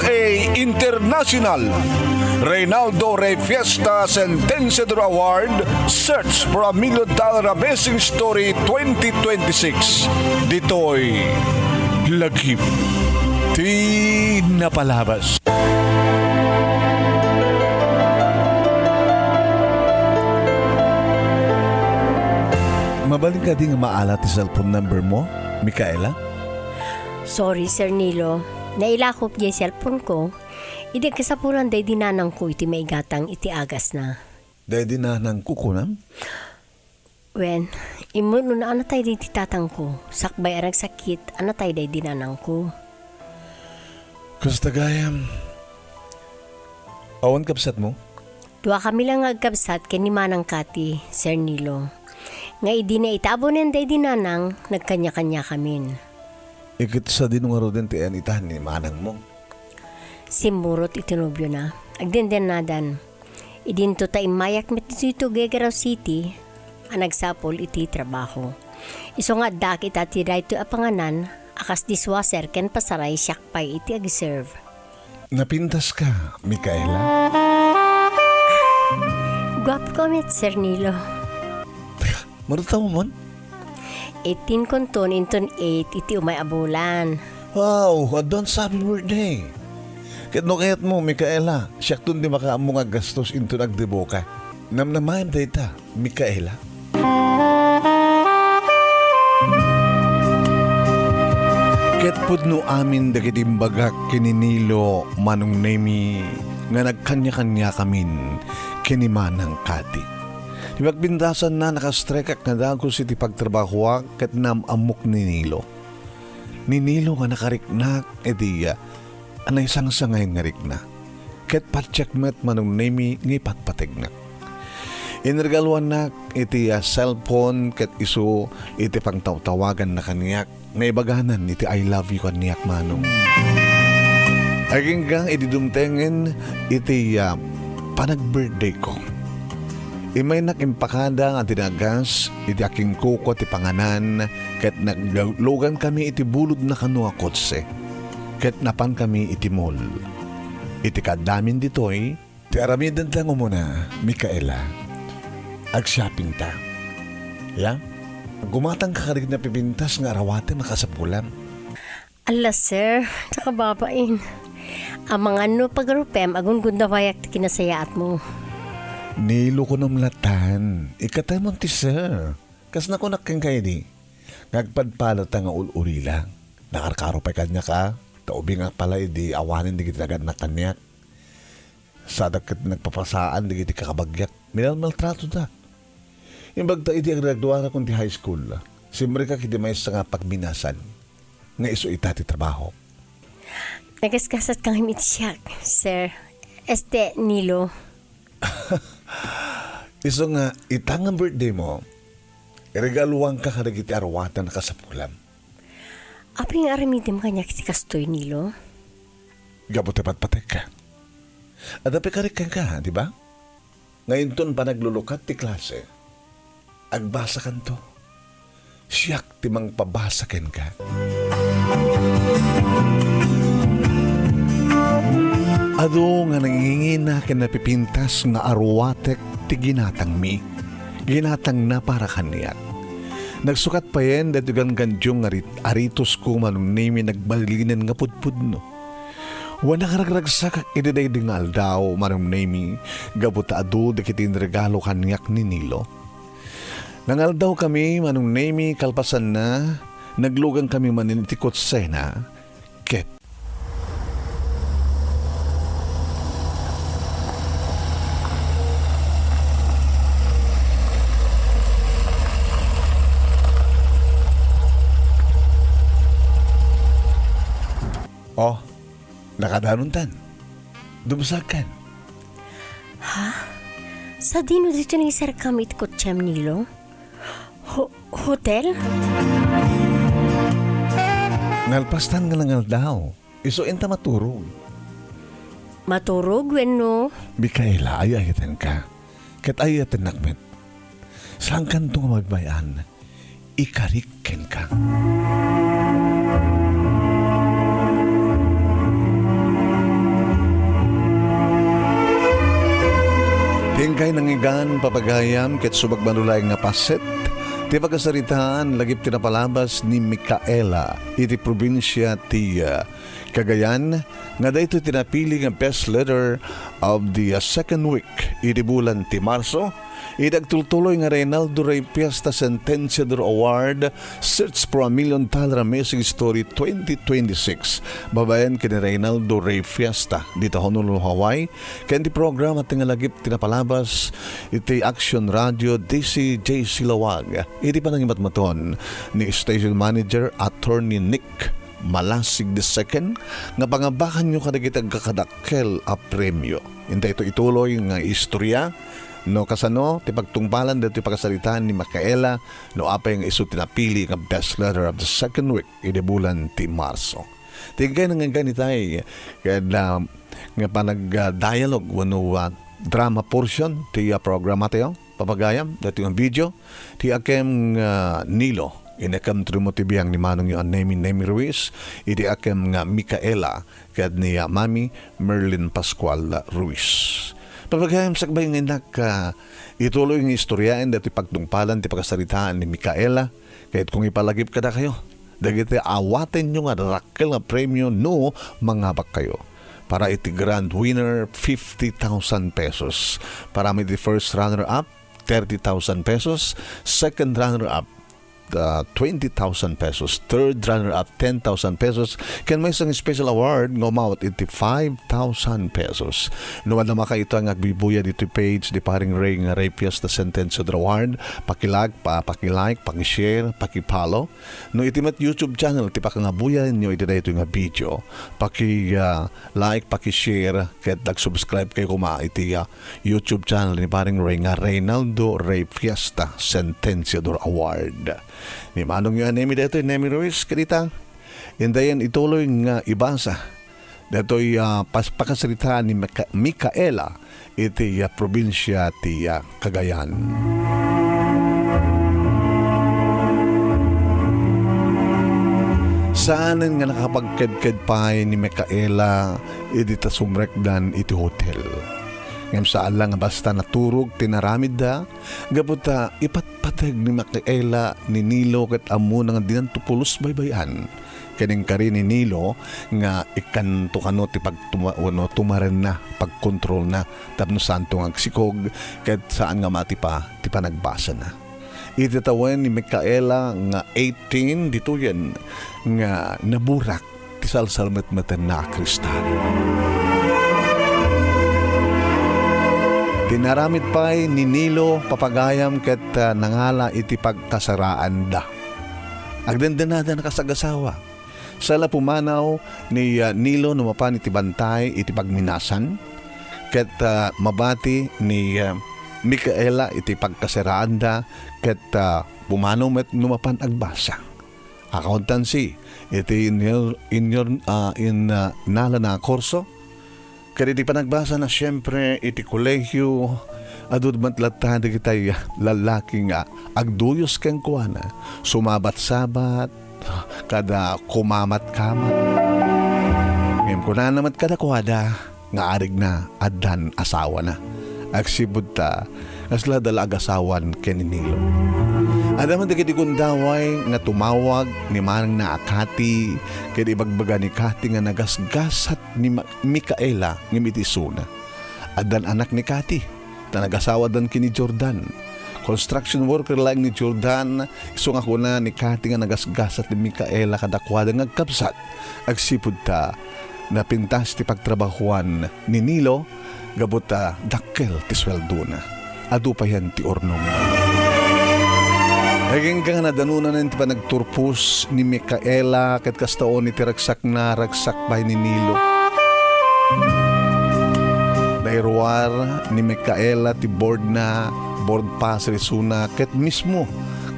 USA International Reynaldo Rey Fiesta Sentenciador Award Search for a $1 Million Amazing Story 2026. Dito'y lagip di napalabas. Mabaling ka din maalat sa cellphone number mo, Mikaela? Sorry, Sir Nilo. Nailakop niya yung cellphone ko. Idi kasapulan day dinanang ko iti maigatang iti agas na. Day dinanang kukunam? Wen, imuno na anatay day titatang ko. Sakbay arang sakit, anatay day dinanang ko. Kustagayam. Awan kapsat mo? Dua kami lang agkabsat kay ni Manang Kati, Sir Nilo. Nga idi na itabonen day dinanang, nagkanya-kanya kamin. Ikit sa dinungaro din tiyan itahan ni Manang mo. Simurot itinubyo na. Agdenden nadan. Idinto ta imayak met dito Gegaraw City, ang nagsapol iti trabaho. Iso nga dak itati dito apanganan, akas diswaser ken pasaray syakpay iti ag-serve. Napintas ka, Mikaela? Guwapo ko met, Sir Nilo. Marutaw mo man? 18 konton inton 8 iti umay abulan. Wow, advance happy birthday. Kahit no kayat mo, Mikaela, siyak tun di makaamong nga gastos into nagdebo ka. Namnamayan data, Mikaela. Kahit pud no amin dagiti imbagak kininilo manong nemi nga nagkanya-kanya kamin kinimanang Kati. Ibagbindasan na nakastrekak na dago si ti pagtrabaho ket namamok ni Nilo. Ni Nilo nga nakariknak ediya anay sang-sangay nga rikna. Ket patsak met manong nemi ngi patpatignak. Inregaluan na iti cellphone ket isu iti pangtawtawagan na kaniyak na ibaganan iti I love you kaniyak manong. Aging gang ididumtengen iti panag-birthday ko. Imay nakimpakada nga tinagas, iti aking kuko ti panganan, ket naglugan kami iti bulod na kanua kotse, ket napan kami iti mall. Iti kadamin ditoy, ti aramidan lang muna, Mikaela. Ag-shopping ta. Ya? Gumatang kakarig na pipintas nga arawate makasapulam. Ala, sir, nakababain. Ang mga pagrupem, agun gundawayak ti kinasayaat mo. Nilo ko ng latan. Ikatay mo ti sir. Kas na ko nakking kayo di. Ngagpadpala ta nga ul-uri lang. Nakarkaro pa kanya ka. Taubi nga pala di awanin di kita agad na kanyak. Sadak kat nagpapasaan di kita kakabagyak. Maltrato da. Imbagta iti ang nagduwara kong ti high school. Simre ka kiti may sa nga pagminasan. Nga iso itati trabaho. Nagaskasat kang himit siyak, sir. Nilo. Iso nga, itang ang birthday mo, iregaluan ka karagiti arwatan na kasapulam. Apring aramitim kanya si Kastoy, Nilo? Gabot patek ka. Adapi karikan ka, di ba? Ngayon ton pa naglulukat ti klase. Agbasa kan to. Siyak timang pabasakin ka. Ado nga nangingin na kinapipintas nga arwatek ti ginatang mi. Ginatang na para kaniyak. Nagsukat pa yan datugan gandyong aritos ko manong nimi nagbalinan nga pudpud no. Wana karagragsak ididay dingal daw manong nimi gabuta ado dakitin regalo kaniyak ni Nilo. Nangal daw kami manong nimi kalpasan na naglugan kami manintikot sena ket oh, nakadanuntan. Dumasakan. Ha? Sa dino dito ni sir kamit ko tiyam, Nilo? Hotel? Nalpastan nga langal daw. Iso enta maturog. Maturog, no? Mikaela, ayayatan ka. Kat ayayatan nakmet. Saan kantong magbayan? Ikarikken ka. Tingkay nangigan papagayam ket subag manulay nga paset. Ti pagkasaritaan lagip tinapalabas ni Mikaela iti probinsya ti Cagayan nga dayto tinapili nga best letter of the second week iti bulan ti Marso. Idagtultuloy nga Reynaldo Rey Fiesta SENTENSIADOR Award Search for $1 Million Amazing Story 2026. Babayan kini Reynaldo Rey Fiesta dito Honolulu, Hawaii. Kaya di program at tingalagip tinapalabas iti Action Radio DCJ Silawag. Iti panangimat maton ni Station Manager Attorney Nick Malasig II nga pangabakan nyo kadagitag kakadakkel a premyo. Hindi ito ituloy nga istorya no kasano ti pagtungpalan dito pagkasalitaan ni Mikaela no apay nga isu tinapili nga best letter of the second week iti bulan ti Marso. Tingkay nga ganitay kada nga panag-dialogue wano drama portion ti programa tayo papagayam dito yung video ti akem Nilo inakam trumotibiyang ni Manong yung Nemi Ruiz iti akem nga Mikaela kad ni Mami Merlin Pascual Ruiz. Papagayam sakbay ng inak ituloy ng istoryain dati pagtungpalan ti pagkasaritaan ni Mikaela kahit kung ipalagip kada kayo dagiti awaten nyo nga rakkel nga premyo no mangabak kayo para iti grand winner 50,000 pesos para may the first runner up 30,000 pesos second runner up 20,000 pesos. Third runner-up, 10,000 pesos. Can may isang special award ng amount iti 5,000 pesos. Nuwad na maka ito ang agbibuya dito page di paring Ray nga Ray Fiesta SENTENSIADOR Award. Pakilike, pakishare, pakipalo. No itimat YouTube channel, ti pakangabuya nyo iti na ito nga video. Like, pakishare, ket subscribe kayo kuma iti YouTube channel ni paring Ray nga Reynaldo Ray Fiesta SENTENSIADOR Award. Ni Manong yung Nemi dito, Nemi Ruiz, kadita. Indayan ituloy nga ibasa. Dito'y pakasalitaan ni Mikaela iti probinsya ti Cagayan. Saan nga nakapagkedked pa ni Mikaela iti tasumrekdan iti hotel. Ngam saan lang basta naturog, tinaramid da, gabuta ipatpatag ni Mikaela ni Nilo kat amo nga dinantupulos baybayan. Kaning kari ni Nilo nga ikanto kano ti tumaren na, pagkontrol na, tapno santo nga agsikog, kat saan nga mati pa, ti panagbasa na. Ititawan ni Mikaela nga 18, dito yan, nga naburak, ti salsalmet-meten na kristal. Tinaramid pa'y ni Nilo papagayam ket nangala iti pagkasaraan da. Agdandanada nakasagasawa. Sala pumanaw ni Nilo numapan iti bantay iti pagminasan ket mabati ni Mikaela iti pagkasaraan da ket pumanaw met numapan agbasa. Accountancy iti in nala na kurso. Kaya di pa nagbasa na siyempre iti kolegyo adud matlatad kitay lalaking agduyos kang kuwana sumabat-sabat kada kumamat-kamat ngayon ko na naman kada kuwada nga arig na adan asawa na agsibud ta asla dalag asawan keninilo. Adaman da kiti kundaway nga tumawag ni Manang na Akati kaya ibagbaga ni Kati nga nagasgasat ni Mikaela ng mitisuna. Adan anak ni Kati na nagasawa dan kini Jordan. Construction worker lang ni Jordan isong ako na ni Kati nga nagasgasat ni Mikaela kadakwada nga kapsat. Agsipud ta na pintas ti pagtrabahuan ni Nilo gabuta dakkel ti sweldo na. Adu pa yan ti ornong. Haging kang nadanunan ng tipa nagturpus ni Mikaela kat kastaon iti ragsak bay ni Nilo. Nairwar ni Mikaela ti board pass resuna kat mismo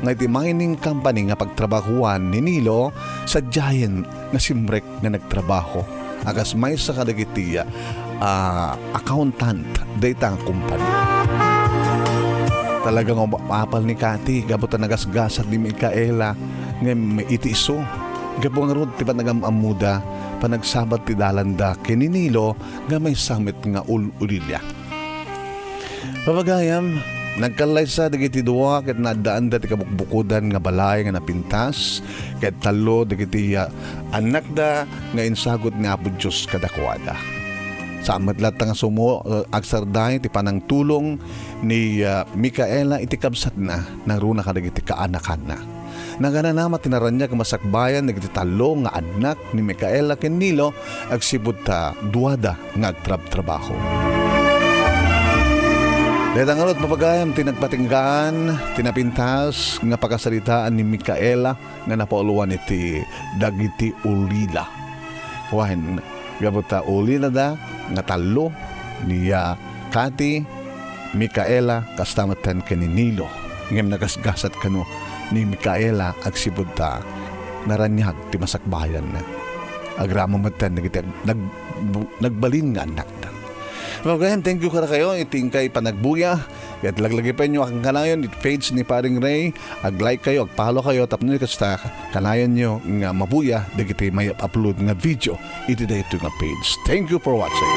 nga iti mining company nga pagtrabahuan ni Nilo sa giant nga simrek nga nagtrabaho. Agas may sa kadagitiya accountant data ang kumpanya. Talagang mapapal ni Kati gabutan nagasgasat ni Mikaela nga may itiso gabong nga ron ti panagamuda panagsabat ti dalanda kininilo nga may samit nga ulilya. Papagayam, nagkalay sa dagiti duwa ket nadaan da ti kabukbukudan nga balay nga napintas ket talo dagiti anak da nga insagot ni Apo Dios kadakwada. Sa amatlat nga sumo agsarday ti panang tulong ni MIKAELA iti kabsat na naruna kadagiti kaanakan na. Nagananama tinaranya ka masakbayan dagiti talo nga anak ni MIKAELA ken Nilo agsibud ta duwada nga agtrab-trabaho. Dahil ang papagayam tinagpatinggaan, tinapintas nga pagkasalitaan ni MIKAELA nga napauluan iti dagiti ulila. Kawahin, gabuta ulila da nga talo ni Kati, MIKAELA kastamatan ka ni Nilo. Ngem nagasgasat kano ni MIKAELA agsibud ta naranyag ti masakbayan na. Agramamatan nagbalin nga anak na. Magayan, thank you kara kayo. Iting kay panagbuya. At laglagay pa nyo ang kanayon. It page ni Paring Ray. Ag-like kayo, ag-follow kayo. Tapos nyo kasta kanayon nyo nga mabuya. Dagiti may upload nga video. Iti da ito nga page. Thank you for watching.